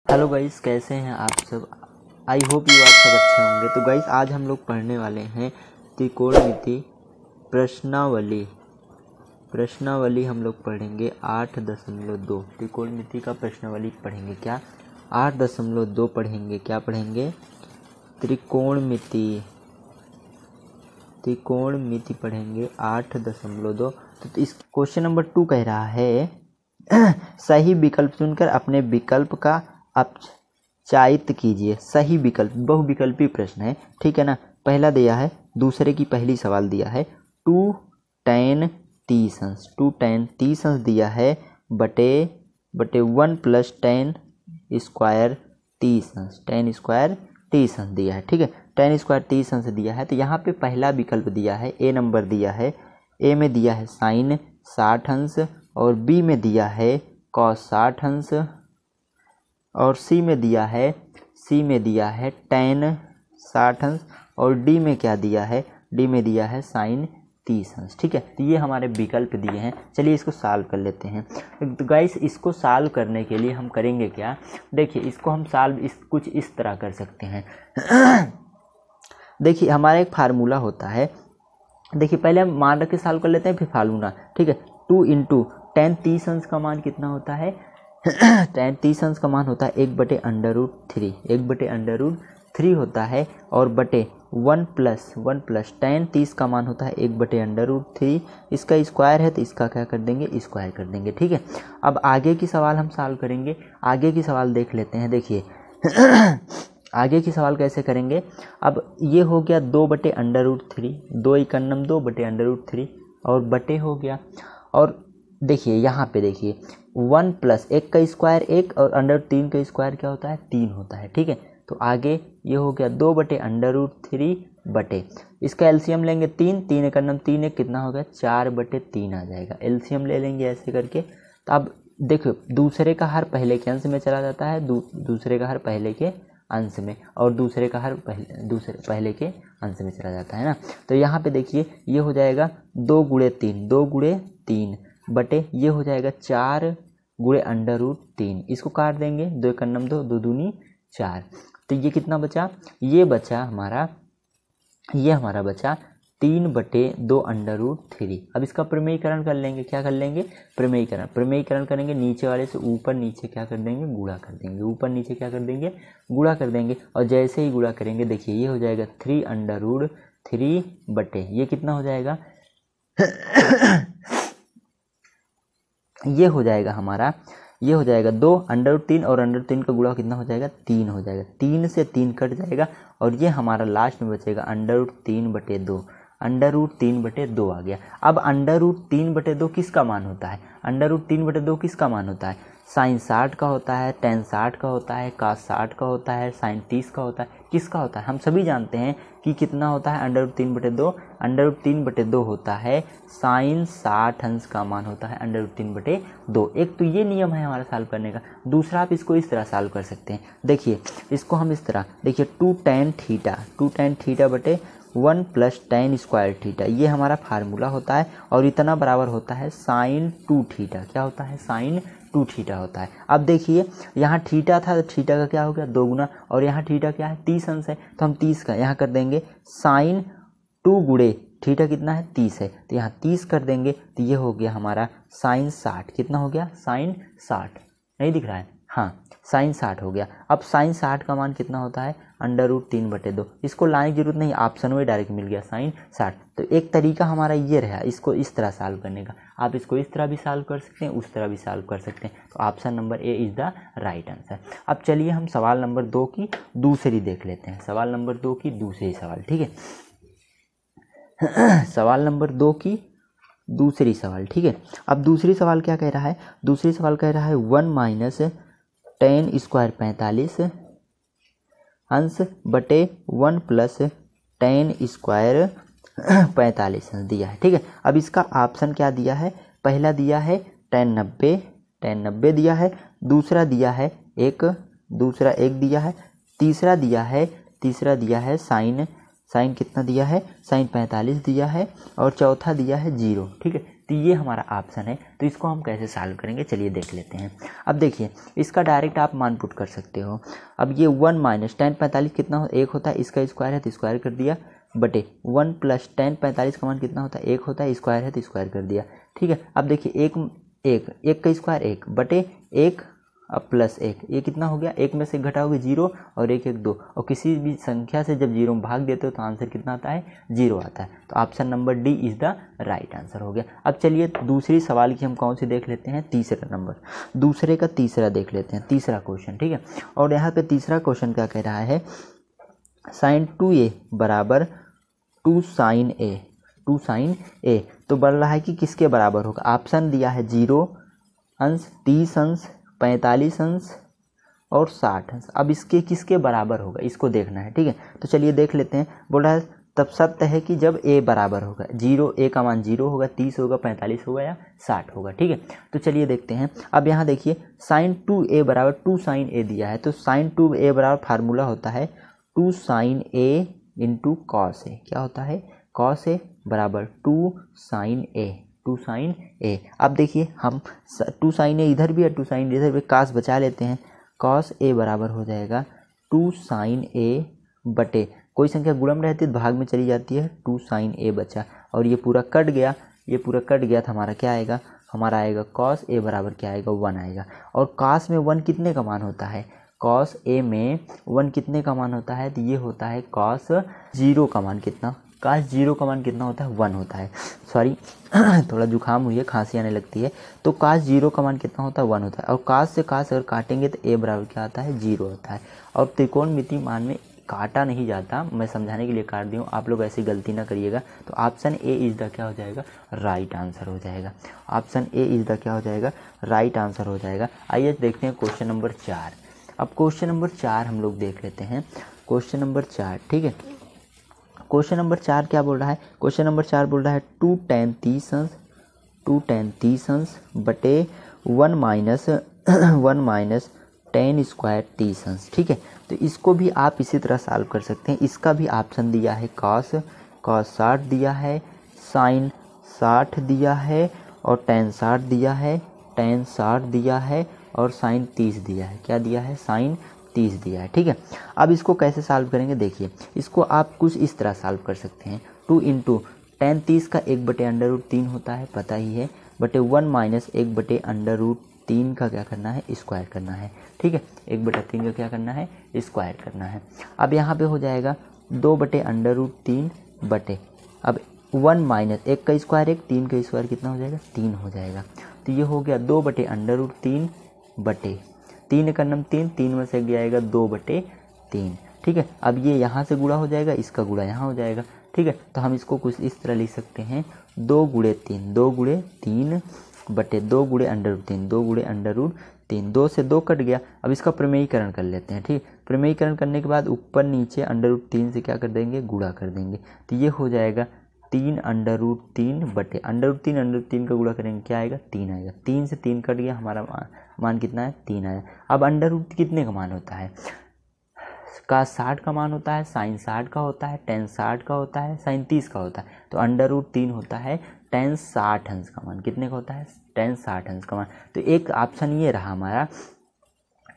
Hello guys, कैसे हैं आप सब। आई होप यू आप सब अच्छे होंगे। तो गाइस आज हम लोग पढ़ने वाले हैं त्रिकोणमिति प्रश्नावली हम लोग पढ़ेंगे 8.2। त्रिकोणमिति का प्रश्नावली पढ़ेंगे क्या 8.2 पढ़ेंगे। क्या पढ़ेंगे? त्रिकोणमिति पढ़ेंगे 8.2। तो इस क्वेश्चन नंबर 2 कह रहा है सही विकल्प चुनकर अपने विकल्प का अपचायित कीजिए। सही विकल्प, बहुविकल्पी प्रश्न है, ठीक है ना। पहला दिया है, दूसरे की पहली सवाल दिया है 2 tan 30 अंश दिया है बटे 1 + tan स्क्वायर 30 अंश, tan स्क्वायर 30 अंश दिया है, ठीक है। tan स्क्वायर 30 अंश दिया है। तो यहाँ पे पहला विकल्प दिया है, ए नंबर दिया है, ए में दिया है साइन 60 अंश और बी में दिया है cos 60 अंश और सी में दिया है tan 60 अंश और डी में क्या दिया है, डी में दिया है साइन 30 अंश, ठीक है। तो ये हमारे विकल्प दिए हैं। चलिए इसको सॉल्व कर लेते हैं। तो गाइस इसको सॉल्व करने के लिए हम करेंगे क्या, देखिए इसको हम सॉल्व कुछ इस तरह कर सकते हैं। देखिए हमारा एक फार्मूला होता है, देखिए पहले हम मान रख के सॉल्व कर लेते हैं फिर फार्मूला, ठीक है। 2 × tan 30 अंश का मान कितना होता है tan 30 अंश का मान होता है 1/√3 होता है और बटे 1 + tan 30 का मान होता है 1/√3। इसका स्क्वायर है तो इसका क्या कर देंगे, स्क्वायर कर देंगे, ठीक है। अब आगे की सवाल हम सॉल्व करेंगे। आगे की सवाल देख लेते हैं। देखिए आगे की सवाल कैसे करेंगे। अब ये हो गया 2/√3, 2 × 2/√3 और बटे हो गया। और देखिए यहाँ पे देखिए 1 + 1 का स्क्वायर 1 और √3 का स्क्वायर क्या होता है, 3 होता है, ठीक है। तो आगे ये हो गया 2/√3 बटे, इसका एलसीएम लेंगे 3 × 3 कितना हो गया 4/3 आ जाएगा। एलसीएम ले लेंगे ऐसे करके। तो अब देखो दूसरे का हर पहले के अंश में चला जाता है, दूसरे का हर पहले के अंश में और दूसरे का हर पहले के अंश में चला जाता है ना। तो यहाँ पे देखिए ये हो जाएगा 2 × 3 बटे ये हो जाएगा 4 × √3। इसको काट देंगे, 2 × 2 2 दूनी 4। तो ये कितना बचा, ये हमारा बचा 3/2√3। अब इसका प्रमेयीकरण कर लेंगे। क्या कर लेंगे, प्रमेयीकरण करेंगे। नीचे वाले से ऊपर नीचे क्या कर देंगे, गुणा कर देंगे। ऊपर नीचे क्या कर देंगे, गुणा कर देंगे। और जैसे ही गुणा करेंगे देखिए ये हो जाएगा 3/√3 बटे ये कितना हो जाएगा ये हो जाएगा हमारा, ये हो जाएगा 2 √3 और √3 का गुणा कितना हो जाएगा, 3 हो जाएगा। 3 से 3 कट जाएगा और ये हमारा लास्ट में बचेगा √3/2। √3/2 आ गया। अब √3/2 किसका मान होता है, √3/2 किसका मान होता है, साइन 60 का होता है, tan 60 का होता है, cos 60 का होता है, साइन 30 का होता है। किसका होता है, हम सभी जानते हैं कि कितना होता है √3/2। √3/2 होता है साइन 60 अंश का मान होता है √3/2। एक तो ये नियम है हमारा सॉल्व करने का। दूसरा आप इसको इस तरह सॉल्व कर सकते हैं। देखिए इसको हम इस तरह, देखिए 2 tan थीटा बटे 1 + tan स्क्वायर थीटा, ये हमारा फार्मूला होता है और इतना बराबर होता है sin 2 थीटा। क्या होता है, sin 2 थीटा होता है। अब देखिए यहाँ थीटा था तो थीटा का क्या हो गया 2 गुना, और यहाँ थीटा क्या है 30 अंश है तो हम 30 का यहाँ कर देंगे sin 2 × थीटा कितना है 30 है तो यहाँ 30 कर देंगे। तो ये हो गया हमारा sin 60। कितना हो गया, sin 60, नहीं दिख रहा है, हाँ sin 60 हो गया। अब sin 60 का मान कितना होता है √3/2। इसको लाने की जरूरत नहीं, ऑप्शन में डायरेक्ट मिल गया sin 60। तो एक तरीका हमारा ये रहा इसको इस तरह सॉल्व करने का। आप इसको इस तरह भी सॉल्व कर सकते हैं, उस तरह भी सॉल्व कर सकते हैं। तो option number A is the right answer. अब चलिए हम सवाल नंबर 2 की दूसरी देख लेते हैं। सवाल नंबर 2 की दूसरी सवाल, ठीक है। सवाल नंबर 2 की दूसरी सवाल, ठीक है। अब दूसरी सवाल क्या कह रहा है, दूसरी सवाल कह रहा है 1 - tan स्क्वायर 45 अंश बटे 1 + tan स्क्वायर 45 अंश दिया है, ठीक है। अब इसका ऑप्शन क्या दिया है, पहला दिया है tan 90 दिया है, दूसरा दिया है 1 दिया है, तीसरा दिया है साइन कितना दिया है, साइन 45 दिया है और चौथा दिया है 0, ठीक है। तो ये हमारा ऑप्शन है। तो इसको हम कैसे सॉल्व करेंगे चलिए देख लेते हैं। अब देखिए इसका डायरेक्ट आप मान पुट कर सकते हो। अब ये 1 माइनस टेन 45 कितना हो, 1 होता है, इसका स्क्वायर है तो स्क्वायर कर दिया, बटे 1 प्लस टेन 45 का मान कितना होता है, 1 होता है, स्क्वायर है तो स्क्वायर कर दिया। ठीक है, अब देखिए एक का स्क्वायर 1 बटे 1 अब प्लस 1, ये कितना हो गया, 1 में से घटाओगे 0 और 1 1 2, और किसी भी संख्या से जब 0 में भाग देते हो तो आंसर कितना आता है, 0 आता है। तो option number D is the right answer हो गया। अब चलिए दूसरी सवाल की हम कौन सी देख लेते हैं, तीसरा नंबर, दूसरे का तीसरा देख लेते हैं, तीसरा क्वेश्चन। ठीक है, और यहाँ पे तीसरा क्वेश्चन क्या कह रहा है, साइन 2a बराबर 2 साइन a, 2 साइन a, तो बढ़ रहा है कि किसके बराबर होगा। ऑप्शन दिया है 0 अंश, 30 अंश, 45 अंश और 60 अंश। अब इसके किसके बराबर होगा इसको देखना है। ठीक है, तो चलिए देख लेते हैं। बोल रहा है तब सत्य है कि जब a बराबर होगा 0, a का मान 0 होगा, 30 होगा, 45 होगा या 60 होगा। ठीक है, तो चलिए देखते हैं। अब यहाँ देखिए साइन 2a बराबर 2 साइन a दिया है, तो साइन 2a बराबर फार्मूला होता है 2 sine a into cos a। क्या होता है, कॉस a बराबर 2 साइन a, 2 साइन a। अब देखिए हम 2 साइन a इधर भी है, 2 साइन इधर भी, कास बचा लेते हैं, कॉस a बराबर हो जाएगा 2 साइन a बटे, कोई संख्या गुणम रहती है भाग में चली जाती है, 2 साइन a बचा, और ये पूरा कट गया, ये पूरा कट गया तो हमारा क्या आएगा, हमारा आएगा कॉस a बराबर क्या आएगा, 1 आएगा। और कॉस में 1 कितने का मान होता है, कॉस a में 1 कितने का मान होता है, तो ये होता है कॉस 0 का मान कितना, कॉस 0 का मान कितना होता है, 1 होता है। सॉरी थोड़ा जुकाम हुई है, खांसी आने लगती है। तो कॉस 0 का मान कितना होता है, 1 होता है। और कॉस से कॉस अगर काटेंगे तो a बराबर क्या आता है, 0 होता है। और त्रिकोणमिति मान में काटा नहीं जाता, मैं समझाने के लिए काट दी हूँ, आप लोग ऐसी गलती ना करिएगा। तो ऑप्शन ए इज द क्या हो जाएगा, राइट आंसर हो जाएगा। ऑप्शन ए इज द क्या हो जाएगा, राइट आंसर हो जाएगा। आइए देखते हैं क्वेश्चन नंबर 4। अब क्वेश्चन नंबर 4 हम लोग देख लेते हैं, क्वेश्चन नंबर 4। ठीक है, क्वेश्चन नंबर 4 क्या बोल रहा है, क्वेश्चन नंबर 4 बोल रहा है 2 tan 30 अंश, 2 tan 30 अंश बटे 1 माइनस tan स्क्वायर 30 अंश। ठीक है, तो इसको भी आप इसी तरह सॉल्व कर सकते हैं। इसका भी ऑप्शन दिया है कॉस 60 दिया है, साइन 60 दिया है, और tan 60 दिया है, tan 60 दिया है, और साइन 30 दिया है। क्या दिया है, साइन 30 दिया है। ठीक है, अब इसको कैसे सॉल्व करेंगे, देखिए इसको आप कुछ इस तरह सॉल्व कर सकते हैं। 2 इंटू tan 30 का 1/√3 होता है, पता ही है, बटे 1 माइनस 1/√3 का क्या करना है, स्क्वायर करना है। ठीक है, 1/3 का क्या करना है, स्क्वायर करना है। अब यहाँ पे हो जाएगा 2/√3 बटे, अब 1 माइनस 1 का स्क्वायर 1, 3 का स्क्वायर कितना हो जाएगा, 3 हो जाएगा। तो ये हो गया 2/√3 बटे 3 का नम 3, 3 में से जाएगा 2/3। ठीक है, अब ये यहाँ से गुणा हो जाएगा, इसका गुणा यहाँ हो जाएगा। ठीक है, तो हम इसको कुछ इस तरह लिख सकते हैं 2 गुणे 3, 2 गुणे 3 बटे 2 गुणे √3, 2 गुणे √3, 2 से 2 कट गया। अब इसका प्रमेयीकरण कर लेते हैं। ठीक, प्रमेयीकरण करने के बाद ऊपर नीचे √3 से क्या कर देंगे, गुणा कर देंगे। तो ये हो जाएगा 3 बटे √3 का गुणा करेंगे क्या आएगा, 3 आएगा। 3 से 3 कट गया, हमारा मान कितना है, 3 आया। अब √3 कितने का मान होता है, का 60 का मान होता है, साइन 60 का होता है, tan 60 का होता है, साइन 30 का होता है। तो √3 होता है tan 60 अंश का मान, कितने का होता है, tan 60 अंश का मान। तो एक ऑप्शन ये रहा हमारा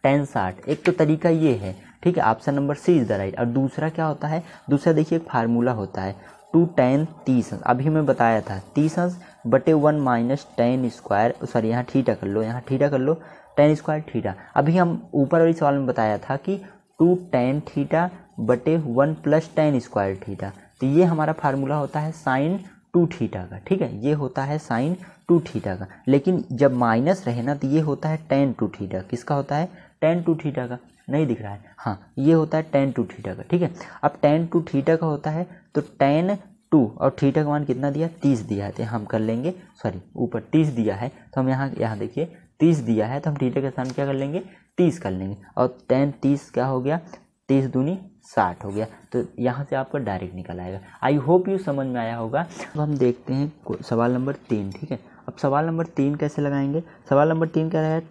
tan 60, एक तो तरीका ये है। ठीक है, option number C is the right. और दूसरा क्या होता है, दूसरा देखिए एक फार्मूला होता है 2 tan 30 अंश, अभी मैं बताया था 30 अंश बटे 1 माइनस tan स्क्वायर, सॉरी यहाँ थीटा कर लो, यहाँ थीटा कर लो, tan स्क्वायर थीटा। अभी हम ऊपर वाली सवाल में बताया था कि 2 tan थीटा बटे 1 प्लस tan स्क्वायर थीटा। तो ये हमारा फार्मूला होता है साइन 2 थीटा का। ठीक है, ये होता है साइन 2 थीटा का, लेकिन जब माइनस रहे ना तो ये होता है tan 2 थीटा। किसका होता है, tan 2 थीटा का। नहीं दिख रहा है, हाँ ये होता है tan 2 थीटा का। ठीक है, अब tan 2 थीटा का होता है तो tan 2 और थीटा का मान कितना दिया, 30 दिया है, तो हम कर लेंगे, सॉरी ऊपर 30 दिया है तो हम यहाँ देखिए 30 दिया है तो हम थीटा के स्थान क्या कर लेंगे, 30 कर लेंगे। और tan 30 क्या हो गया, 30 दूनी 60 हो गया। तो यहाँ से आपका डायरेक्ट निकल आएगा। आई होप यू समझ में आया होगा। अब हम देखते हैं सवाल नंबर 3। ठीक है, अब सवाल नंबर 3 कैसे लगाएंगे, सवाल नंबर 3 क्या है,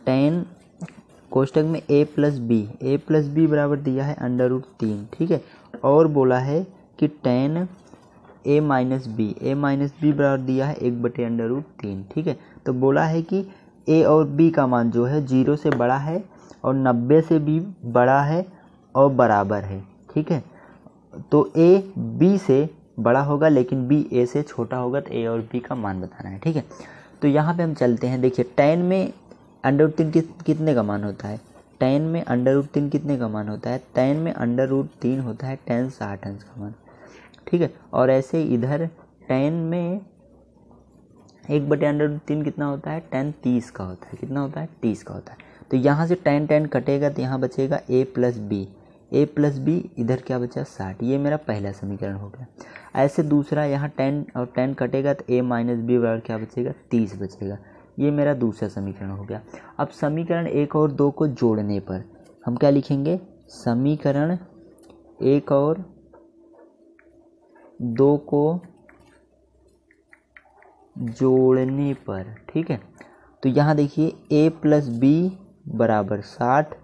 tan कोष्टक में a प्लस बी बराबर दिया है √3। ठीक है, और बोला है कि tan a माइनस बी बराबर दिया है 1/√3। ठीक है, तो बोला है कि a और b का मान जो है 0 से बड़ा है और 90 से भी बड़ा है और बराबर है। ठीक है, तो a b से बड़ा होगा लेकिन b a से छोटा होगा, तो a और b का मान बताना है। ठीक है, तो यहाँ पे हम चलते हैं। देखिए tan में √3 कितने का मान होता है, tan में √3 कितने का मान होता है, tan में √3 होता है tan 60 अंश का मान। ठीक है, और ऐसे इधर tan में 1/√3 कितना होता है, tan 30 का होता है। कितना होता है, 30 का होता है। तो यहाँ से tan कटेगा तो यहाँ बचेगा a प्लस बी, इधर क्या बचा 60। ये मेरा पहला समीकरण हो गया। ऐसे दूसरा, यहाँ tan और tan कटेगा तो a माइनस बी बराबर क्या बचेगा, 30 बचेगा। ये मेरा दूसरा समीकरण हो गया। अब समीकरण 1 और 2 को जोड़ने पर हम क्या लिखेंगे, समीकरण 1 और 2 को जोड़ने पर। ठीक है, तो यहाँ देखिए a प्लस बी बराबर 60,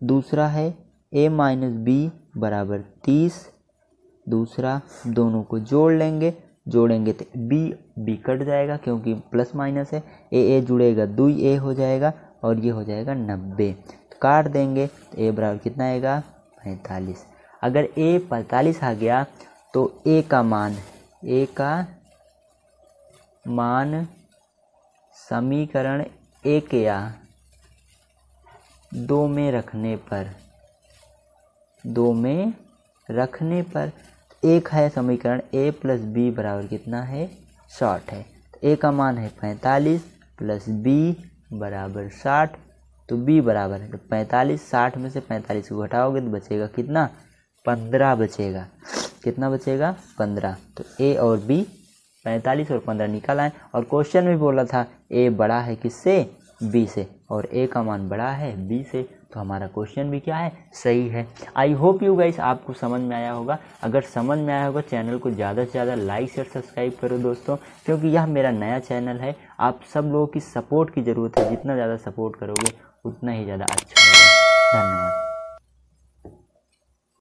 दूसरा है a माइनस बी बराबर 30, दूसरा दोनों को जोड़ेंगे तो b कट जाएगा क्योंकि प्लस माइनस है, a जुड़ेगा 2a हो जाएगा और ये हो जाएगा 90। तो काट देंगे तो a बराबर कितना आएगा, 45। अगर a 45 आ गया तो a का मान समीकरण 1 या 2 में रखने पर एक है समीकरण a प्लस बी बराबर कितना है, 60 है। तो a का मान है 45 प्लस b बराबर 60, तो b बराबर है, तो 45, 60 में से 45 को घटाओगे तो बचेगा कितना, 15 बचेगा। कितना बचेगा, 15। तो a और b 45 और 15 निकल आए। और क्वेश्चन में बोला था a बड़ा है किससे, b से, और a का मान बड़ा है b से, तो हमारा क्वेश्चन भी क्या है, सही है। आई होप यू गाइस आपको समझ में आया होगा। अगर समझ में आया होगा चैनल को ज़्यादा से ज़्यादा लाइक शेयर सब्सक्राइब करो दोस्तों, क्योंकि यह मेरा नया चैनल है। आप सब लोगों की सपोर्ट की ज़रूरत है, जितना ज़्यादा सपोर्ट करोगे उतना ही ज़्यादा अच्छा होगा। धन्यवाद।